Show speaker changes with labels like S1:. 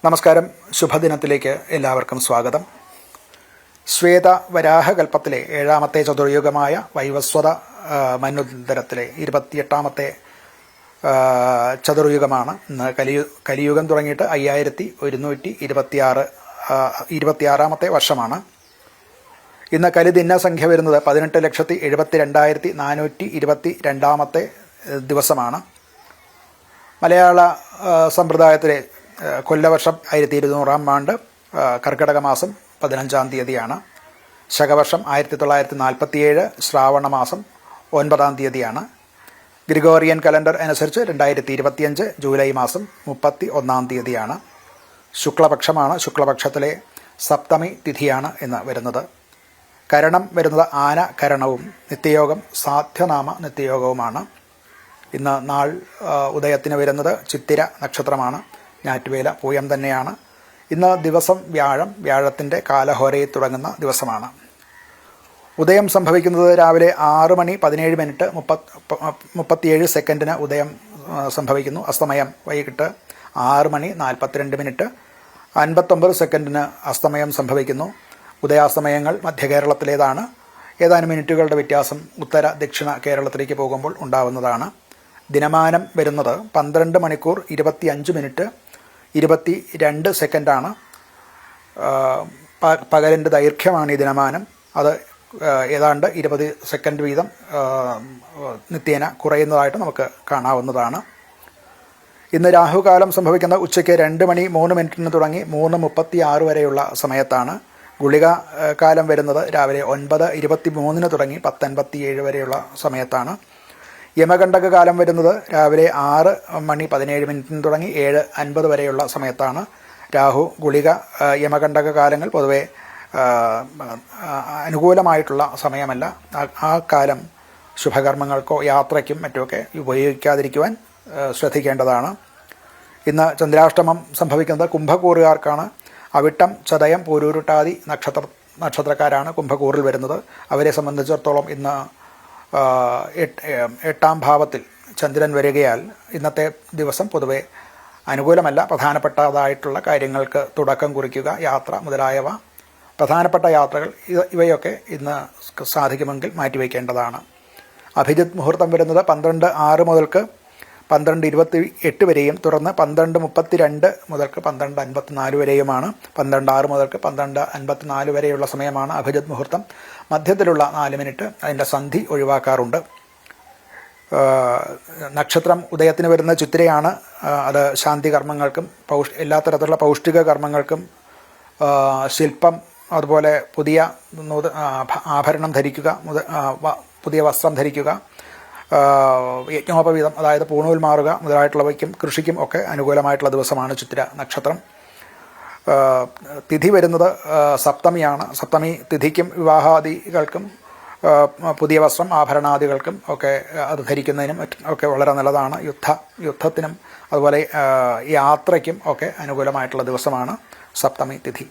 S1: നമസ്കാരം. ശുഭദിനത്തിലേക്ക് എല്ലാവർക്കും സ്വാഗതം. ശ്വേത വരാഹകൽപ്പത്തിലെ 7ാമത്തെ ചതുർയുഗമായ വൈവസ്വത മന്വന്തരത്തിലെ 28ാമത്തെ ചതുർയുഗമാണ് ഇന്ന്. കലിയുഗം തുടങ്ങിയിട്ട് 5126ാമത്തെ വർഷമാണ്. ഇന്ന് കലിദിന സംഖ്യ വരുന്നത് 18,72,422ാമത്തെ ദിവസമാണ്. മലയാള സമ്പ്രദായത്തിലെ കൊല്ലവർഷം 1200-ാം ആണ്ട് കർക്കിടക മാസം 15-ാം തീയതിയാണ്. ശകവർഷം 1947 ശ്രാവണ മാസം 9-ാം തീയതിയാണ്. ഗ്രിഗോറിയൻ കലണ്ടർ അനുസരിച്ച് 2025 ജൂലൈ മാസം 31-ാം തീയതിയാണ്. ശുക്ലപക്ഷമാണ്. ശുക്ലപക്ഷത്തിലെ സപ്തമി തിഥിയാണ് ഇന്ന് വരുന്നത്. കരണം വരുന്നത് ആന കരണവും നിത്യയോഗം സാധ്യനാമ നിത്യയോഗവുമാണ്. ഇന്ന് നാൾ ഉദയത്തിന് വരുന്നത് ചിത്തിര നക്ഷത്രമാണ്. ഞാറ്റുവേല പൂയം തന്നെയാണ്. ഇന്ന് ദിവസം വ്യാഴത്തിൻ്റെ കാലഹോരയിൽ തുടങ്ങുന്ന ദിവസമാണ്. ഉദയം സംഭവിക്കുന്നത് രാവിലെ 6:17:37 ഉദയം സംഭവിക്കുന്നു. അസ്തമയം വൈകിട്ട് 6:42 59 അസ്തമയം സംഭവിക്കുന്നു. ഉദയാസ്തമയങ്ങൾ മധ്യ കേരളത്തിലേതാണ്. ഏതാനും മിനിറ്റുകളുടെ വ്യത്യാസം ഉത്തര ദക്ഷിണ കേരളത്തിലേക്ക് പോകുമ്പോൾ ഉണ്ടാവുന്നതാണ്. ദിനമാനം വരുന്നത് 12 മണിക്കൂർ 25 മിനിറ്റ് 22 സെക്കൻഡാണ്. പകലിൻ്റെ ദൈർഘ്യമാണ് ഈ ദിനമാനം. അത് ഏതാണ്ട് 20 സെക്കൻഡ് വീതം നിത്യേന കുറയുന്നതായിട്ട് നമുക്ക് കാണാവുന്നതാണ്. ഇന്ന് രാഹുകാലം സംഭവിക്കുന്ന ഉച്ചയ്ക്ക് 2:03 തുടങ്ങി 3:36 വരെയുള്ള സമയത്താണ്. ഗുളിക കാലം വരുന്നത് രാവിലെ 9:23 തുടങ്ങി 10:57 വരെയുള്ള സമയത്താണ്. യമകണ്ഠക കാലം വരുന്നത് രാവിലെ 6:17 തുടങ്ങി 7:50 വരെയുള്ള സമയത്താണ്. രാഹു ഗുളിക യമകണ്ഠക കാലങ്ങൾ പൊതുവെ അനുകൂലമായിട്ടുള്ള സമയമല്ല. ആ കാലം ശുഭകർമ്മങ്ങൾക്കോ യാത്രയ്ക്കും മറ്റുമൊക്കെ ഉപയോഗിക്കാതിരിക്കുവാൻ ശ്രദ്ധിക്കേണ്ടതാണ്. ഇന്ന് ചന്ദ്രാഷ്ടമം സംഭവിക്കുന്നത് കുംഭക്കൂറുകാർക്കാണ്. അവിട്ടം, ചതയം, പൂരൂരുട്ടാതി നക്ഷത്രക്കാരാണ് കുംഭക്കൂറിൽ വരുന്നത്. അവരെ സംബന്ധിച്ചിടത്തോളം ഇന്ന് 8ാം ഭാവത്തിൽ ചന്ദ്രൻ വരികയാൽ ഇന്നത്തെ ദിവസം പൊതുവെ അനുകൂലമല്ല. പ്രധാനപ്പെട്ടതായിട്ടുള്ള കാര്യങ്ങൾക്ക് തുടക്കം കുറിക്കുക, യാത്ര മുതലായവ, പ്രധാനപ്പെട്ട യാത്രകൾ ഇവയൊക്കെ ഇന്ന് സാധിക്കുമെങ്കിൽ മാറ്റിവെക്കേണ്ടതാണ്. അഭിജിത്ത് മുഹൂർത്തം വരുന്നത് 12:06 മുതൽക്ക് 12:28 വരെയും തുടർന്ന് 12:32 മുതൽക്ക് 12:54 വരെയുമാണ്. 12:06 മുതൽക്ക് 12:54 വരെയുള്ള സമയമാണ് അഭിജിത്ത് മുഹൂർത്തം. മധ്യത്തിലുള്ള 4 മിനിറ്റ് അതിൻ്റെ സന്ധി ഒഴിവാക്കാറുണ്ട്. നക്ഷത്രം ഉദയത്തിന് വരുന്ന ചിത്തിരയാണ്. അത് ശാന്തി കർമ്മങ്ങൾക്കും എല്ലാ തരത്തിലുള്ള പൗഷ്ടിക കർമ്മങ്ങൾക്കും ശില്പം, അതുപോലെ പുതിയ ആഭരണം ധരിക്കുക, പുതിയ വസ്ത്രം ധരിക്കുക, യജ്ഞോപവീതം അതായത് പൂണൂൽ മാറുക മുതലായിട്ടുള്ളവയ്ക്കും കൃഷിക്കും ഒക്കെ അനുകൂലമായിട്ടുള്ള ദിവസമാണ് ചിത്തിര നക്ഷത്രം. തിഥി വരുന്നത് സപ്തമിയാണ്. സപ്തമി തിഥിക്കും വിവാഹാദികൾക്കും പുതിയ വസ്ത്രം ആഭരണാദികൾക്കും ഒക്കെ അത് ധരിക്കുന്നതിനും ഒക്കെ വളരെ നല്ലതാണ്. യുദ്ധത്തിനും അതുപോലെ യാത്രയ്ക്കും ഒക്കെ അനുകൂലമായിട്ടുള്ള ദിവസമാണ് സപ്തമി തിഥി.